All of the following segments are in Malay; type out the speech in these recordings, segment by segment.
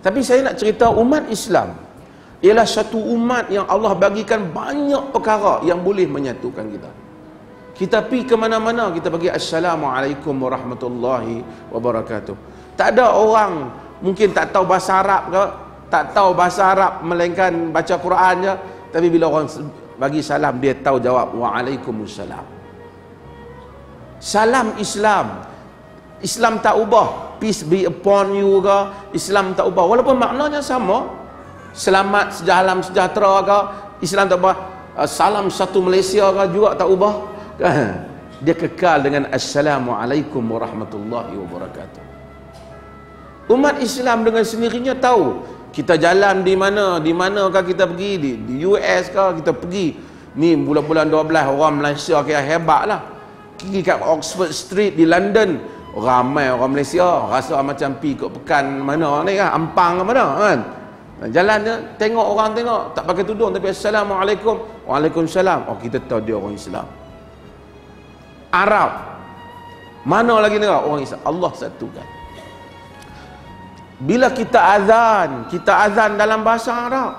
Tapi saya nak cerita umat Islam ialah satu umat yang Allah bagikan banyak perkara yang boleh menyatukan kita. Kita pergi ke mana-mana, kita bagi Assalamualaikum warahmatullahi wabarakatuh. Tak ada orang mungkin tak tahu bahasa Arab ke, tak tahu bahasa Arab melainkan baca Quran je, tapi bila orang bagi salam dia tahu jawab Waalaikumsalam. Salam Islam. Islam tak ubah, peace be upon you ke, Islam tak ubah walaupun maknanya sama. Selamat sejahtera sejahtera ke, Islam tak ubah. Salam satu Malaysia ke juga tak ubah. Dia kekal dengan Assalamualaikum warahmatullahi wabarakatuh. Umat Islam dengan sendirinya tahu kita jalan di manakah kita pergi, di US ke kita pergi. Ni bulan-bulan 12 orang Malaysia kira hebat lah. Pergi kat Oxford Street di London, ramai orang Malaysia, rasa macam pergi ikut pekan mana ni kan, Ampang ke mana kan. Jalan je, tengok orang tengok tak pakai tudung tapi Assalamualaikum, Waalaikumsalam. Oh, kita tahu dia orang Islam. Arab, mana lagi ni orang Islam. Allah satukan. Bila kita azan dalam bahasa Arab,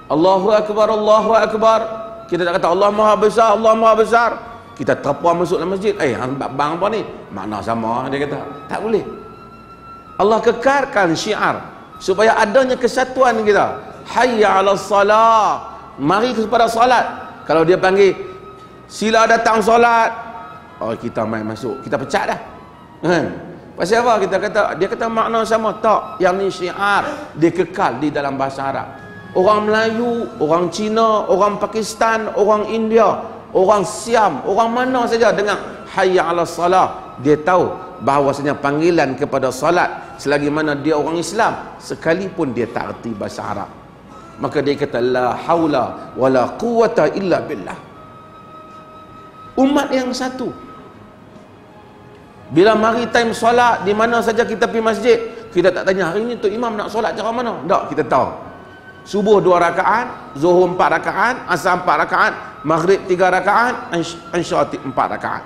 Allahu Akbar, Allahu Akbar. Kita tak kata Allah Maha Besar, Allah Maha Besar. Kita terpuang masuk dalam masjid, bang apa ni? Makna sama, dia kata. Tak boleh. Allah kekalkan syiar supaya adanya kesatuan kita. Hayya 'alas salah. Mari kepada solat. Kalau dia panggil sila datang solat, oh kita main masuk, kita pecat dah. Kan? Pasal apa? Dia kata makna sama. Tak, yang ni syiar, dia kekal di dalam bahasa Arab. Orang Melayu, orang Cina, orang Pakistan, orang India, orang Siam, orang mana saja dengan hayya 'alas salah, dia tahu bahawasanya panggilan kepada salat selagi mana dia orang Islam, sekalipun dia tak erti bahasa Arab, maka dia kata la haula wala quwata illa billah. Umat yang satu. Bila mari time solat, di mana saja kita pergi masjid, kita tak tanya hari ni tu imam nak solat cara mana. Tak, kita tahu. Subuh 2 rakaat, Zuhur 4 rakaat, Asar 4 rakaat, Maghrib 3 rakaat, Isya 4 rakaat.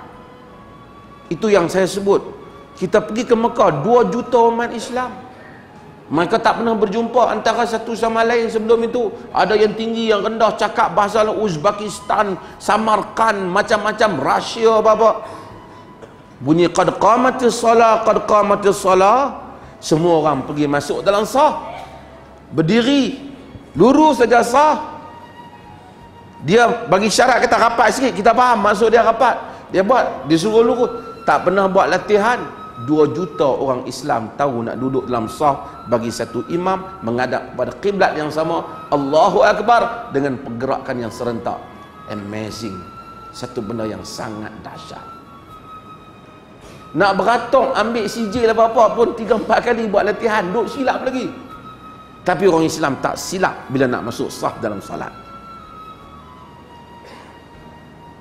Itu yang saya sebut. Kita pergi ke Mekah, 2 juta umat Islam. Mereka tak pernah berjumpa antara satu sama lain sebelum itu. Ada yang tinggi, yang rendah, cakap bahasa Uzbekistan, Samarkand, macam-macam, Rusia, apa-apa. Bunyi qad qamatis salah, qad qamatis salah. Semua orang pergi masuk dalam saf. Berdiri, lurus saja saf. Dia bagi syarat kata rapat sikit, kita faham maksud dia rapat. Dia buat, dia suruh lurus. Tak pernah buat latihan. 2 juta orang Islam tahu nak duduk dalam saf bagi satu imam menghadap pada kiblat yang sama, Allahu Akbar, dengan pergerakan yang serentak. Amazing. Satu benda yang sangat dahsyat. Nak beratung ambil CJ apa-apa pun 3-4 kali buat latihan, duk silap lagi. Tapi orang Islam tak silap bila nak masuk saf dalam salat.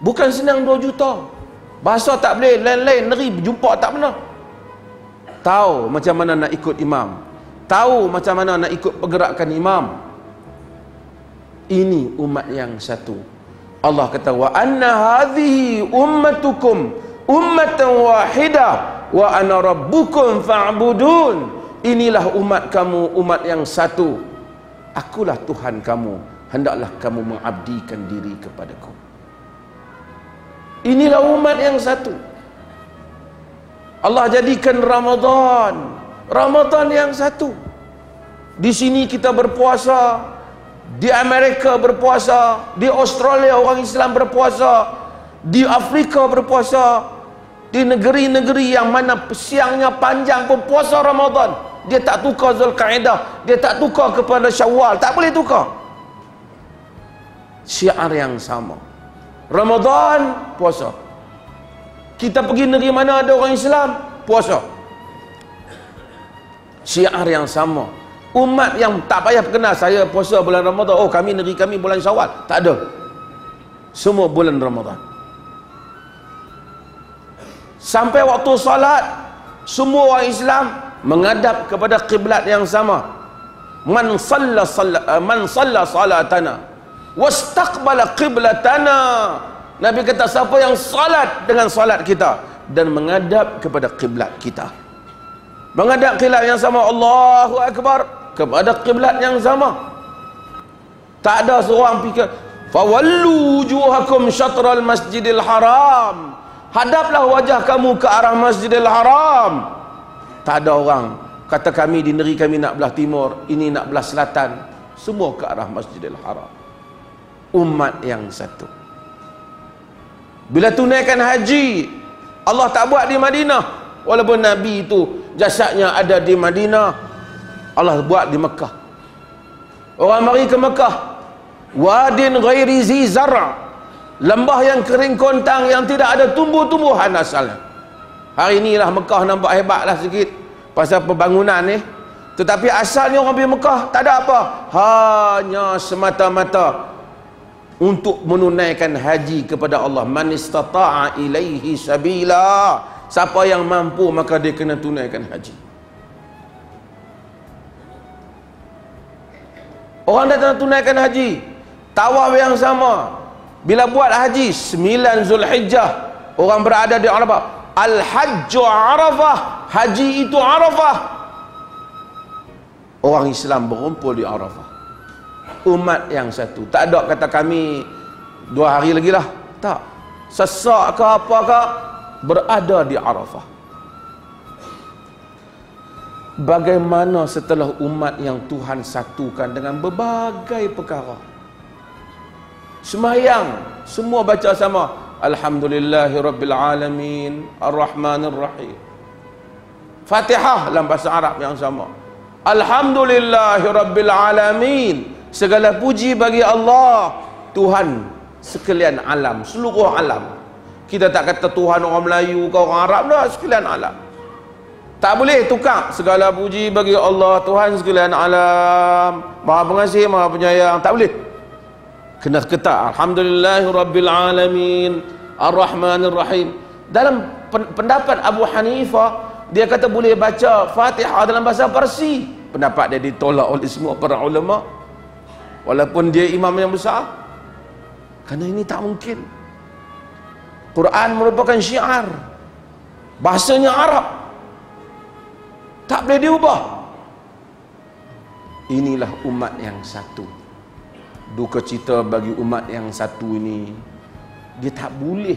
Bukan senang 2 juta. Bahasa tak boleh, lain-lain, neri, jumpa tak pernah. Tahu macam mana nak ikut imam. Tahu macam mana nak ikut pergerakan imam. Ini umat yang satu. Allah kata, wa anna hadhihi ummatukum ummatan wahidah wa ana rabbukum fa'budun. Inilah umat kamu, umat yang satu. Akulah Tuhan kamu, hendaklah kamu mengabdikan diri kepadaku. Inilah umat yang satu. Allah jadikan Ramadan yang satu. Di sini kita berpuasa, di Amerika berpuasa, di Australia orang Islam berpuasa, di Afrika berpuasa, di negeri-negeri yang mana siangnya panjang pun puasa Ramadan. Dia tak tukar Zulkaidah, dia tak tukar kepada Syawal, tak boleh tukar. Syiar yang sama. Ramadan puasa. Kita pergi negeri mana ada orang Islam, puasa. Syiar yang sama. Umat yang tak payah kenal, saya puasa bulan Ramadan, oh kami negeri kami bulan Syawal, tak ada. Semua bulan Ramadan. Sampai waktu salat, semua orang Islam menghadap kepada kiblat yang sama. Man salla salatana wastaqbala qiblatana. Nabi kata, siapa yang salat dengan salat kita dan menghadap kepada kiblat kita, menghadap kiblat yang sama, Allahu Akbar, kepada kiblat yang sama. Tak ada seorang fikir fawallu wujuhakum syatral masjidil haram, hadaplah wajah kamu ke arah Masjidil Haram. Tak ada orang kata kami di negeri kami nak belah timur, ini nak belah selatan, semua ke arah Masjidil Haram. Umat yang satu. Bila tunaikan haji, Allah tak buat di Madinah, walaupun Nabi itu jasadnya ada di Madinah, Allah buat di Mekah. Orang mari ke Mekah, wadin ghairi zi zar', lembah yang kering kontang yang tidak ada tumbuh-tumbuhan asalnya. Hari inilah Mekah nampak hebatlah sikit pasal pembangunan ni, tetapi asalnya orang pergi Mekah tak ada apa, hanya semata-mata untuk menunaikan haji kepada Allah. Man istata'a ilaihi sabila, siapa yang mampu maka dia kena tunaikan haji. Orang datang tunaikan haji, tawaf yang sama. Bila buat haji 9 Zulhijjah, orang berada di Arafah. Al-Hajju Arafah, haji itu Arafah. Orang Islam berkumpul di Arafah. Umat yang satu. Tak ada kata kami 2 hari lagi lah. Tak. Sesak ke apa ke, berada di Arafah. Bagaimana setelah umat yang Tuhan satukan dengan berbagai perkara. Semayang, semua baca sama. Alhamdulillahirabbil alamin, Ar-Rahmanir Rahim. Fatihah dalam bahasa Arab yang sama. Alhamdulillahirabbil alamin, segala puji bagi Allah, Tuhan sekalian alam, seluruh alam. Kita tak kata Tuhan orang Melayu ke orang Arab, dah sekalian alam. Tak boleh tukar. Segala puji bagi Allah, Tuhan sekalian alam, Maha Pengasih, Maha Penyayang. Tak boleh. Kena ketak Alhamdulillahirabbil alamin, Ar-Rahmanir Rahim. Dalam pendapat Abu Hanifah, dia kata boleh baca Fatihah dalam bahasa Parsi. Pendapat dia ditolak oleh semua para ulama, walaupun dia imam yang besar, kerana ini tak mungkin. Quran merupakan syiar, bahasanya Arab, tak boleh diubah. Inilah umat yang satu. Duka cita bagi umat yang satu ini, dia tak boleh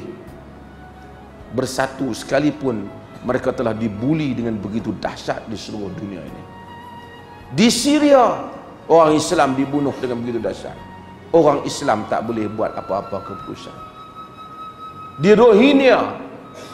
bersatu sekalipun mereka telah dibuli dengan begitu dahsyat di seluruh dunia ini. Di Syria, orang Islam dibunuh dengan begitu dahsyat. Orang Islam tak boleh buat apa-apa keputusan. Di Rohingya,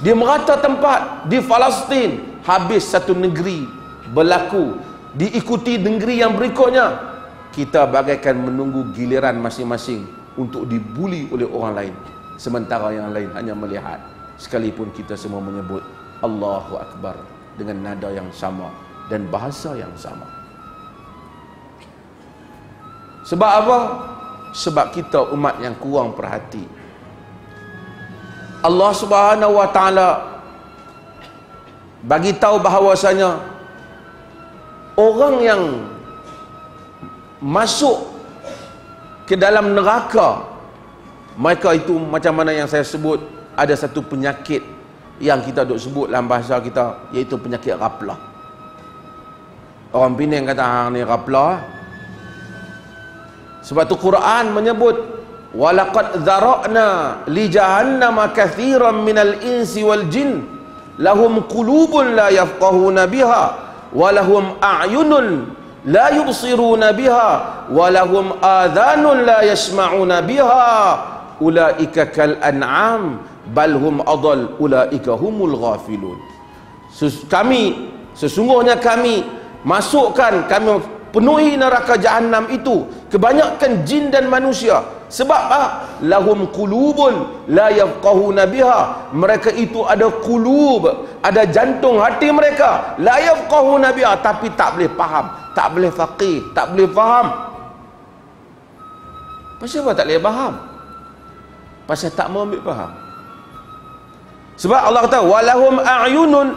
di merata tempat, di Palestin, habis satu negeri berlaku, diikuti negeri yang berikutnya. Kita bagaikan menunggu giliran masing-masing untuk dibuli oleh orang lain, sementara yang lain hanya melihat. Sekalipun kita semua menyebut Allahu Akbar dengan nada yang sama dan bahasa yang sama. Sebab apa? Sebab kita umat yang kurang perhati. Allah Subhanahu wa taala bagi tahu bahawasanya orang yang masuk ke dalam neraka, mereka itu macam mana yang saya sebut, ada satu penyakit yang kita duk sebut dalam bahasa kita, iaitu penyakit ghaflah. Orang Penang kata hang ni ghaflah. Sebab tu Quran menyebut walaqad dzara'na li jahannama katsiran minal insi wal jin lahum qulubun la yafqahuna biha wa lahum a'yunun la yubsiruna biha wa lahum adhanun la yasma'una biha ulaika kal an'am bal hum adall ulaika humul ghafilun. Sesungguhnya kami masukkan, kami penuhi neraka jahanam itu kebanyakan jin dan manusia. Sebab apa? Lahum qulubun la yafqahuna biha, mereka itu ada qulub, ada jantung hati mereka, la yafqahuna biha, tapi tak boleh faham, tak boleh faqih, tak boleh faham. Pasal apa tak boleh faham? Pasal tak mau ambil faham. Sebab Allah kata walahum a'yunun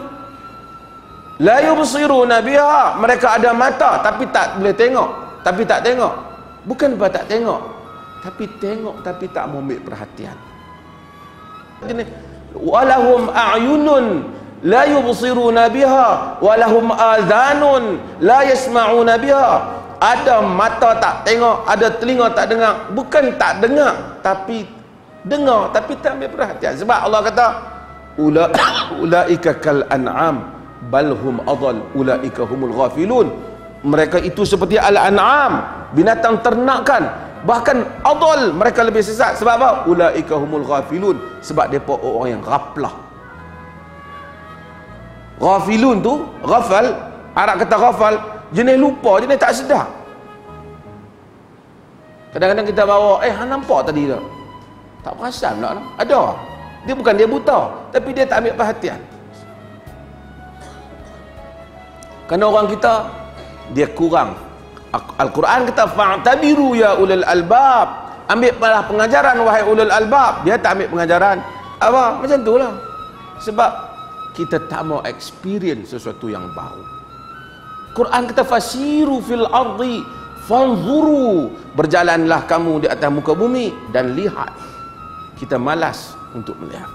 la yubsiruna biha, mereka ada mata tapi tak boleh tengok, tapi tak tengok. Bukan apa tak tengok, tapi tengok tapi tak mau ambil perhatian. Walahum a'yunun la yubsiruna biha wa lahum adhanun la yasma'una biha. Ada mata tak tengok, ada telinga tak dengar. Bukan tak dengar, tapi dengar tapi tak ambil perhatian. Sebab Allah kata ulaika kal an'am bal hum adall ulaika humul ghafilun. Mereka itu seperti al-an'am, binatang ternakan, bahkan adall, mereka lebih sesat. Sebab apa? Ulaika humul ghafilun, sebab mereka orang yang ghaflah. Ghafilun tu, ghafal, Arab kata ghafal, jenis lupa, jenis tak sedar. Kadang-kadang kita bawa, hang nampak tadi tak? Tak perasan pula lah. Ada. Dia bukan dia buta, tapi dia tak ambil perhatian. Kerana orang kita, dia kurang. Al-Quran kata fa'tabiru ya ulul albab. Ambil pengajaran wahai ulul albab. Dia tak ambil pengajaran. Apa? Macam tu lah. Sebab kita tak mau experience sesuatu yang baru. Quran kata fasiru fil ardi fanzuru. Berjalanlah kamu di atas muka bumi dan lihat. Kita malas untuk melihat.